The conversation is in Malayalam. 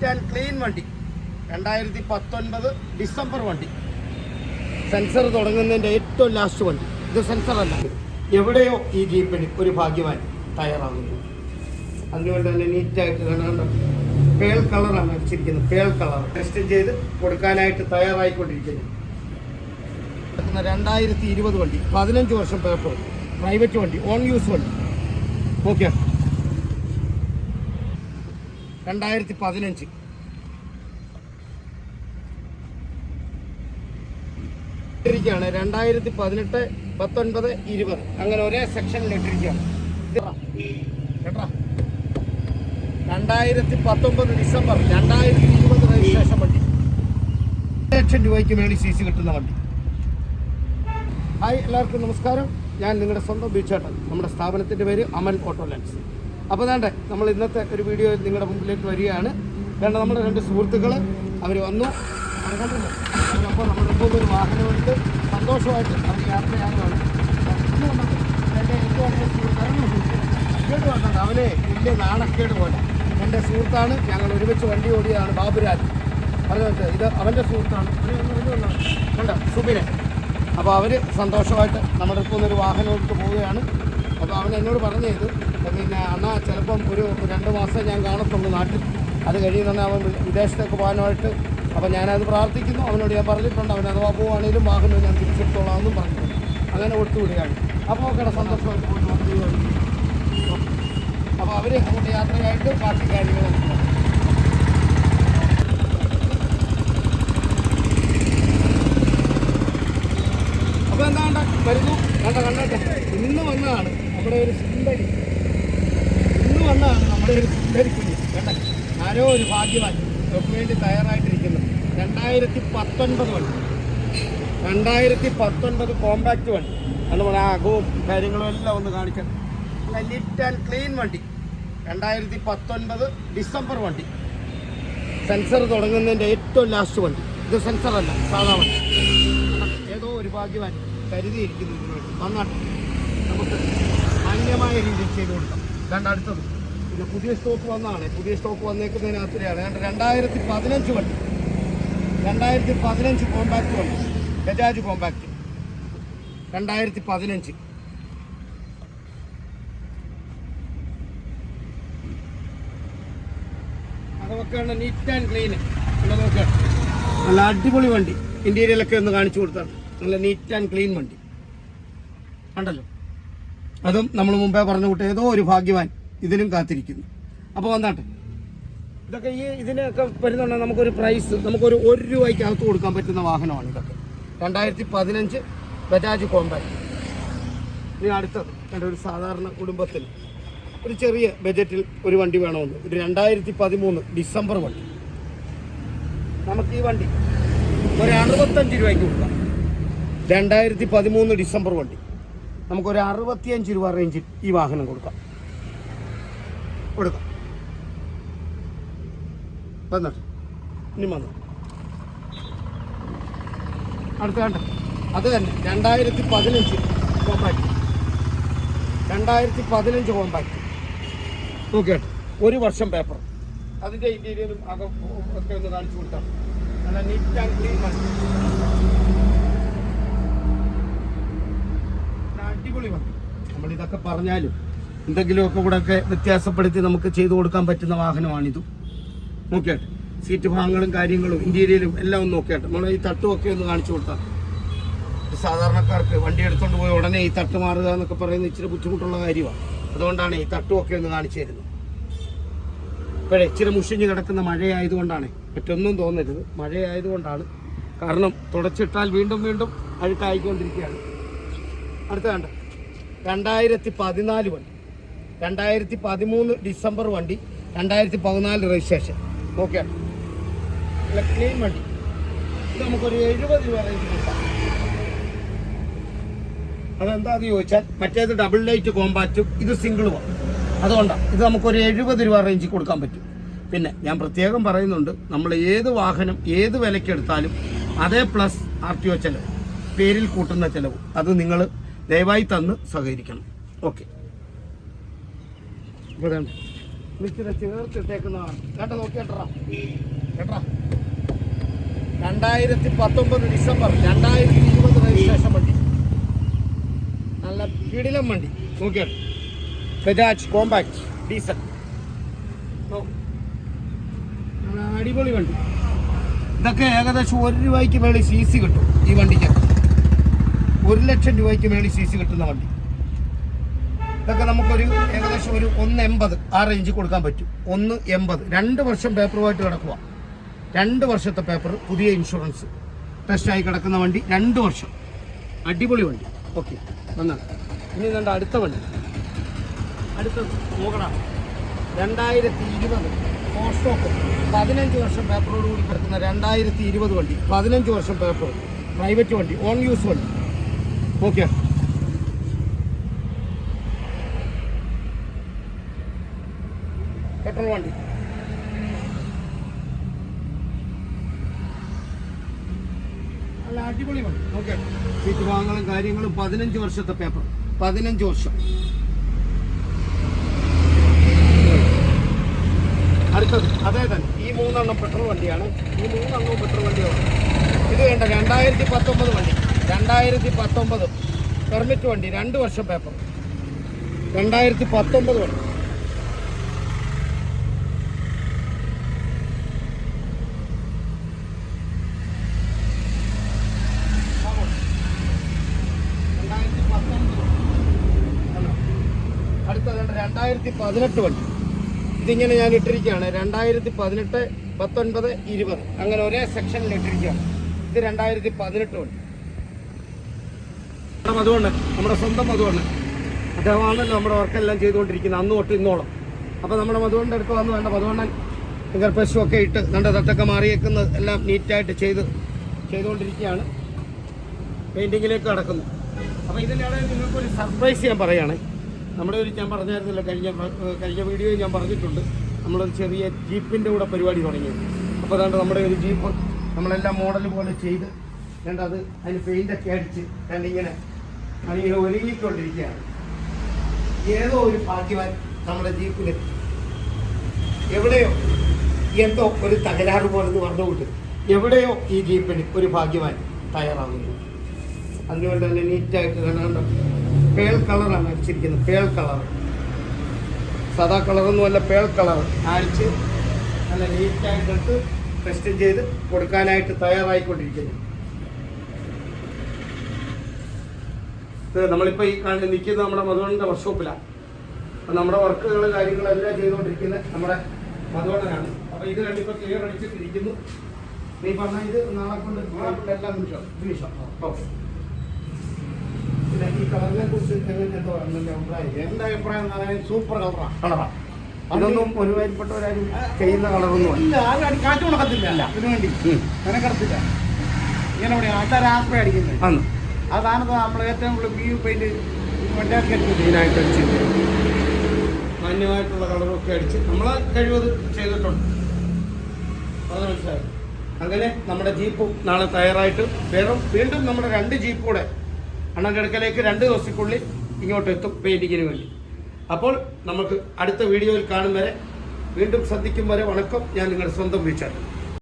നീറ്റ് ആൻഡ് ക്ലീൻ വണ്ടി. 2019 ഡിസംബർ വണ്ടി. സെൻസർ തുടങ്ങുന്നതിൻ്റെ ഏറ്റവും ലാസ്റ്റ് വണ്ടി. ഇത് സെൻസറല്ല, എവിടെയോ ഈ ജീപ്പിന് ഒരു ഭാഗ്യവാൻ തയ്യാറാകുന്നു. അതുകൊണ്ട് തന്നെ നീറ്റായിട്ട് കണ്ടോ, പേൾ കളറാണ് അടിച്ചിരിക്കുന്നത്. പേൾ കളർ ടെസ്റ്റ് ചെയ്ത് കൊടുക്കാനായിട്ട് തയ്യാറായിക്കൊണ്ടിരിക്കുന്നു. 2020 വണ്ടി, 15 വർഷം പേപ്പർ, പ്രൈവറ്റ് വണ്ടി, ഓൺ യൂസ് വണ്ടി. ഓക്കെ, 2015 ഇട്ടിരിക്കുകയാണ്. 2018, 19, 20 അങ്ങനെ ഒരേ സെക്ഷനിൽ ഇട്ടിരിക്കുകയാണ്. കേട്ടോ, 2019 ഡിസംബർ, 2020 രജിസ്ട്രേഷൻ വണ്ടി. 1 ലക്ഷം രൂപയ്ക്ക് മേളിൽ CC കിട്ടുന്ന വണ്ടി. ഹായ്, എല്ലാവർക്കും നമസ്കാരം. ഞാൻ നിങ്ങളുടെ സ്വന്തം ബീച്ചേട്ടൻ. നമ്മുടെ സ്ഥാപനത്തിൻ്റെ പേര് അമൻ ഓട്ടോ ലെൻസ്. അപ്പോൾ വേണ്ടേ, നമ്മൾ ഇന്നത്തെ ഒരു വീഡിയോ നിങ്ങളുടെ മുമ്പിലേക്ക് വരികയാണ്. കാരണം നമ്മുടെ 2 സുഹൃത്തുക്കൾ അവർ വന്നു. അപ്പോൾ നമ്മുടെ ഇപ്പോൾ ഒരു വാഹനമെടുത്ത് സന്തോഷമായിട്ട് അവർ യാത്രയാകുകയാണ്. അവനെ വലിയ നാണക്കേട് പോലെ എൻ്റെ സുഹൃത്താണ്. ഞങ്ങൾ ഒരുമിച്ച് വണ്ടി ഓടിയതാണ്. ബാബുരാജ് പറഞ്ഞു വെച്ചത് ഇത് അവൻ്റെ സുഹൃത്താണ്. കണ്ടോ, സുബിനെ. അപ്പോൾ അവർ സന്തോഷമായിട്ട് നമ്മുടെ ഇപ്പോൾ ഒരു വാഹനം എടുത്ത് പോവുകയാണ്. അപ്പോൾ അവൻ എന്നോട് പറഞ്ഞത്, പിന്നെ അണ്ണാ ചിലപ്പം ഒരു 2 മാസം ഞാൻ കാണത്തുള്ളൂ നാട്ടിൽ, അത് കഴിയുന്നുണ്ടെങ്കിൽ അവൻ വിദേശത്തേക്ക് പോകാനായിട്ട്. അപ്പോൾ ഞാനത് പ്രാർത്ഥിക്കുന്നു. അവനോട് ഞാൻ പറഞ്ഞിട്ടുണ്ട്, അവൻ അഥവാ പോവുകയാണെങ്കിലും വാഹനം ഞാൻ തിരിച്ചെടുത്തോളാമെന്നും പറഞ്ഞിട്ടുണ്ട്. അങ്ങനെ കൊടുത്തു വിടുകയാണ്. അപ്പോൾ ഒക്കെ സന്തോഷമായിട്ട് പോയി. അപ്പോൾ അവർ അങ്ങോട്ട് യാത്രയായിട്ട് ബാക്കി കാര്യങ്ങൾ അപ്പോൾ എന്താ വരുന്നു. കണ്ടട്ടെ, ഇന്ന് വന്നതാണ് നമ്മുടെ ഒരു സുന്ദരി. കുഞ്ഞ്. കണ്ടേ, ആരോ ഒരു ഭാഗ്യവാൻ നമുക്ക് വേണ്ടി തയ്യാറായിട്ടിരിക്കുന്നു. 2019 വണ്ടി, 2019 കോമ്പാക്റ്റ് വണ്ടി. എന്ന് പറയാം, അകവും കാര്യങ്ങളും എല്ലാം ഒന്ന് കാണിക്കാം. നീറ്റ് ആൻഡ് ക്ലീൻ വണ്ടി. 2019 ഡിസംബർ വണ്ടി. സെൻസർ തുടങ്ങുന്നതിൻ്റെ ഏറ്റവും ലാസ്റ്റ് വണ്ടി. ഇത് സെൻസറല്ല, സാധാ വണ്ടി. ഏതോ ഒരു ഭാഗ്യവാൻ കരുതിയിരിക്കുന്നു ഇതിന് വേണ്ടി. വന്നാട്ടെ, നമുക്ക് മാന്യമായ രീതിയിൽ ചെയ്ത് കൊടുക്കാം. അടുത്തത് പിന്നെ പുതിയ സ്റ്റോക്ക് വന്നതാണ്. പുതിയ സ്റ്റോക്ക് വന്നേക്കുന്നതിനകത്തിലാണ് 2015 വണ്ടി. 2015 കോമ്പാക്റ്റ് വണ്ടി, ബജാജ് കോമ്പാക്റ്റ്. 2015 അതൊക്കെയാണ് നീറ്റ് ആൻഡ് ക്ലീൻ. നോക്കുക, നല്ല അടിപൊളി വണ്ടി. ഇന്റീരിയലൊക്കെ ഒന്ന് കാണിച്ചു കൊടുത്താണ്. നല്ല നീറ്റ് ആൻഡ് ക്ലീൻ വണ്ടി കണ്ടല്ലോ. അതും നമ്മൾ മുമ്പേ പറഞ്ഞു വിട്ട് ഏതോ ഒരു ഭാഗ്യവാൻ ഇതിനും കാത്തിരിക്കുന്നു. അപ്പോൾ വന്നാട്ടെ, ഇതൊക്കെ ഇതിനൊക്കെ വരുന്നുണ്ട്. നമുക്കൊരു പ്രൈസ്, നമുക്കൊരു 1 രൂപയ്ക്ക് അകത്ത് കൊടുക്കാൻ പറ്റുന്ന വാഹനമാണ് ഇതൊക്കെ. 2015 ബജാജ് കോമ്പാക്റ്റ്. ഇനി അടുത്തത് എൻ്റെ ഒരു സാധാരണ കുടുംബത്തിൽ ഒരു ചെറിയ ബജറ്റിൽ ഒരു വണ്ടി വേണമെന്ന്, ഒരു 2013 ഡിസംബർ വണ്ടി. നമുക്ക് ഈ വണ്ടി ഒരു 65 രൂപയ്ക്ക് കൊടുക്കാം. 2013 ഡിസംബർ വണ്ടി നമുക്കൊരു 65 രൂപ റേഞ്ചിൽ ഈ വാഹനം കൊടുക്കാം. വന്നിട്ട് ഇനി വന്നു അടുത്ത കണ്ട അത് തന്നെ 2015 കോമ്പാക്റ്റ്. 2015 കോമ്പാക്റ്റ്. ഓക്കെ, 1 വർഷം പേപ്പർ. അതിൻ്റെ ഇന്റീരിയറും ഒക്കെ ഒന്ന് കാണിച്ചു കൊടുക്കാം. നല്ല നീറ്റ് ആൻഡ് ക്ലീൻ വണ്ടി, അടിപൊളി വണ്ടി. നമ്മളിതൊക്കെ പറഞ്ഞാലും എന്തെങ്കിലുമൊക്കെ കൂടെ ഒക്കെ വ്യത്യാസപ്പെടുത്തി നമുക്ക് ചെയ്തു കൊടുക്കാൻ പറ്റുന്ന വാഹനമാണിത്. നോക്കിയാട്ടെ, സീറ്റ് ഭാഗങ്ങളും കാര്യങ്ങളും ഇന്റീരിയലും എല്ലാം ഒന്ന് നോക്കിയാട്ടെ. നമ്മൾ ഈ തട്ടുമൊക്കെ ഒന്ന് കാണിച്ചു കൊടുത്താൽ സാധാരണക്കാർക്ക് വണ്ടി എടുത്തുകൊണ്ട് പോയി ഉടനെ ഈ തട്ട് മാറുക എന്നൊക്കെ പറയുന്നത് ഇച്ചിരി ബുദ്ധിമുട്ടുള്ള കാര്യമാണ്. അതുകൊണ്ടാണ് ഈ തട്ടുമൊക്കെ ഒന്ന് കാണിച്ചു തരുന്നത്. ഇപ്പോഴേ ഇച്ചിരി മുഷിഞ്ഞ് കിടക്കുന്ന മഴയായതുകൊണ്ടാണ്, മറ്റൊന്നും തോന്നരുത്, മഴയായതുകൊണ്ടാണ്. കാരണം തുടച്ചിട്ടാൽ വീണ്ടും വീണ്ടും അഴുക്കായിക്കൊണ്ടിരിക്കുകയാണ്. അടുത്ത കണ്ട 2014 വണ്ടി, 2013 ഡിസംബർ വണ്ടി, 2014 രജിസ്ട്രേഷൻ. ഓക്കെ, ക്ലീൻ വണ്ടി. ഇത് നമുക്കൊരു 70 രൂപ റേഞ്ച് കിട്ടാം. അതെന്താണെന്ന് ചോദിച്ചാൽ മറ്റേത് ഡബിൾ ലൈറ്റ് കോമ്പാക്റ്റും ഇത് സിംഗിളുമാണ്. അതുകൊണ്ടാണ് ഇത് നമുക്കൊരു 70 രൂപ റേഞ്ചിൽ കൊടുക്കാൻ പറ്റും. പിന്നെ ഞാൻ പ്രത്യേകം പറയുന്നുണ്ട്, നമ്മൾ ഏത് വാഹനം ഏത് വിലക്കെടുത്താലും അതേ പ്ലസ് RTO ചിലവ്, പേരിൽ കൂട്ടുന്ന ചിലവ്, അത് നിങ്ങൾ ദയവായി തന്ന് സഹകരിക്കണം. ഓക്കെ, മിക്സിനെ ചേർത്തിട്ടേക്കുന്നതാണ്. കേട്ടോ, നോക്കിയേട്ടാ കേട്ടാ. 2019 ഡിസംബർ 2020 രജിസ്ട്രേഷൻ വണ്ടി. നല്ല കിടിലം വണ്ടി. നോക്കിയാട്ടെ, ബജാജ് കോമ്പാക്ട് ഡീസൽ. അടിപൊളി വണ്ടി. ഇതൊക്കെ ഏകദേശം 1 രൂപയ്ക്ക് മേളിൽ CC കിട്ടും ഈ വണ്ടിക്ക്. 1 ലക്ഷം രൂപയ്ക്ക് മേളിൽ CC കിട്ടുന്ന വണ്ടി. ഇതൊക്കെ നമുക്കൊരു ഏകദേശം ഒരു 1.80 ആ റേഞ്ചിൽ കൊടുക്കാൻ പറ്റും. 1.80. 2 വർഷം പേപ്പറുമായിട്ട് കിടക്കുക. 2 വർഷത്തെ പേപ്പർ, പുതിയ ഇൻഷുറൻസ്, ടെസ്റ്റായി കിടക്കുന്ന വണ്ടി. 2 വർഷം. അടിപൊളി വണ്ടി. ഓക്കെ, നന്നാണ്. ഇനി നമ്മുടെ അടുത്ത വണ്ടി. അടുത്തത് നോക്കണം. 2020 ഫോസ്റ്റോക്ക് 15 വർഷം പേപ്പറോട് കൂടി കിടക്കുന്ന 2020 വണ്ടി. 15 വർഷം പേപ്പർ, പ്രൈവറ്റ് വണ്ടി, ഓൺ യൂസ് വണ്ടി. ഓക്കെ, പെട്രോൾ വണ്ടി. നല്ല അടിപൊളി വണ്ടി. ഓക്കെ, സീറ്റ് ഭാഗങ്ങളും കാര്യങ്ങളും 15 വർഷത്തെ പേപ്പർ. 15 വർഷം. അടുത്തത് അതേ തന്നെ. ഈ 3 എണ്ണം പെട്രോൾ വണ്ടിയാണ്. ഈ 3 എണ്ണവും പെട്രോൾ വണ്ടിയാണ്. ഇത് വേണ്ട 2019 വണ്ടി. 2019 പെർമിറ്റ് വണ്ടി. 2 വർഷം പേപ്പർ. 2019 വണ്ടി. അടുത്തത് 2018 വണ്ടി. ഇതിങ്ങനെ ഞാൻ ഇട്ടിരിക്കുകയാണ്. 2018, 19, 20 അങ്ങനെ ഒരേ സെക്ഷനിൽ ഇട്ടിരിക്കുകയാണ്. ഇത് 2018 വണ്ടി. അതുകൊണ്ട് നമ്മുടെ സ്വന്തം അതുകൊണ്ട് അദ്ദേഹമാണല്ലോ നമ്മുടെ വർക്കെല്ലാം ചെയ്തുകൊണ്ടിരിക്കുന്നത് അന്ന് തൊട്ട് ഇന്നോളം. അപ്പോൾ നമ്മുടെ മധുവണ്ണൻ്റെ അടുത്ത് വന്ന് വേണ്ട മധുവണ്ണൻ ഫിംഗർ പ്രഷും ഒക്കെ ഇട്ട് നല്ല തട്ടൊക്കെ മാറിയേക്കുന്നത് എല്ലാം നീറ്റായിട്ട് ചെയ്തുകൊണ്ടിരിക്കുകയാണ്. പെയിൻറ്റിങ്ങിലേക്ക് കടക്കുന്നു. അപ്പോൾ ഇതിനിടെ നിങ്ങൾക്കൊരു സർപ്രൈസ് ഞാൻ പറയുകയാണ്. നമ്മുടെ ഞാൻ പറഞ്ഞായിരുന്നല്ലോ, കഴിഞ്ഞ വീഡിയോയിൽ ഞാൻ പറഞ്ഞിട്ടുണ്ട്, നമ്മളൊരു ചെറിയ ജീപ്പിൻ്റെ കൂടെ പരിപാടി തുടങ്ങിയത്. അപ്പോൾ അതുകൊണ്ട് നമ്മുടെ ഒരു ജീപ്പ് നമ്മളെല്ലാം മോഡൽ പോലെ ചെയ്ത് അത് അതിന് പെയിൻ്റൊക്കെ അടിച്ച് അതിങ്ങനെ ഒരുങ്ങിക്കൊണ്ടിരിക്കുകയാണ്. ഏതോ ഒരു ഭാഗ്യവാൻ നമ്മുടെ ജീപ്പിന് എവിടെയോ എന്തോ ഒരു തകരാറ് പോലെന്ന് പറഞ്ഞുകൊണ്ട് എവിടെയോ ഈ ജീപ്പിന് ഒരു ഭാഗ്യവാൻ തയ്യാറാകുന്നു. അതുകൊണ്ട് തന്നെ നീറ്റായിട്ട് കണ്ട പേൾ കളറാണ് അടിച്ചിരിക്കുന്നത്. പേൾ കളർ, സാധാ കളറൊന്നുമല്ല, പേൾ കളർ അടിച്ച് നല്ല നീറ്റായിട്ട് ടെസ്റ്റ് ചെയ്ത് കൊടുക്കാനായിട്ട് തയ്യാറായിക്കൊണ്ടിരിക്കുന്നു. നമ്മളിപ്പോൾ ഈ നിൽക്കുന്നത് നമ്മുടെ മധുവണ്ണൻ്റെ വർക്ക്ഷോപ്പിലാണ്. അപ്പം നമ്മുടെ വർക്കുകൾ കാര്യങ്ങളെല്ലാം ചെയ്തുകൊണ്ടിരിക്കുന്നത് നമ്മുടെ മധുവണ്ണനാണ്. അപ്പോൾ ഇത് കണ്ടിപ്പോൾ ക്ലിയർ അടിച്ചിട്ടിരിക്കുന്നു. നീ പറഞ്ഞാൽ ഇത് നാളെ കൊണ്ട് എല്ലാം നിമിഷം. ഓക്കെ, പിന്നെ ഈ കളറിനെ കുറിച്ച് എന്തോ അഭിപ്രായം? എൻ്റെ അഭിപ്രായം എന്ന് പറഞ്ഞാൽ സൂപ്പർ കളറാണ്. അതൊന്നും ഒരുമാതിരിപ്പെട്ടവരാരും ചെയ്യുന്ന കളറൊന്നും ഇല്ല. ആരും കാറ്റ് കൊടുക്കത്തില്ല. ഇതിനു വേണ്ടി മെനക്കെടുത്തില്ല. ഇങ്ങനെ ഇവിടെ ആൾക്കാർ ആസ്പ്രേ അടിക്കുന്നത് അന്ന് അതാണ് നമ്മൾ ഏറ്റവും കൂടുതൽ വ്യൂ പെയിന്റ് മെയിനായിട്ട് അടിച്ച് മാന്യമായിട്ടുള്ള കളറൊക്കെ അടിച്ച് നമ്മൾ കഴിവത് ചെയ്തിട്ടുണ്ട്. അത് മനസ്സിലായി. അങ്ങനെ നമ്മുടെ ജീപ്പും നാളെ തയ്യാറായിട്ട് വീണ്ടും നമ്മുടെ 2 ജീപ്പ് കൂടെ അണ്ണൻകടക്കലേക്ക് 2 ദിവസത്തിനുള്ളിൽ ഇങ്ങോട്ട് എത്തും പെയിൻറ്റിങ്ങിന് വേണ്ടി. അപ്പോൾ നമുക്ക് അടുത്ത വീഡിയോയിൽ കാണും വരെ, വീണ്ടും ശ്രദ്ധിക്കും വരെ വണക്കം. ഞാൻ നിങ്ങളുടെ സ്വന്തം വിളിച്ചാൽ.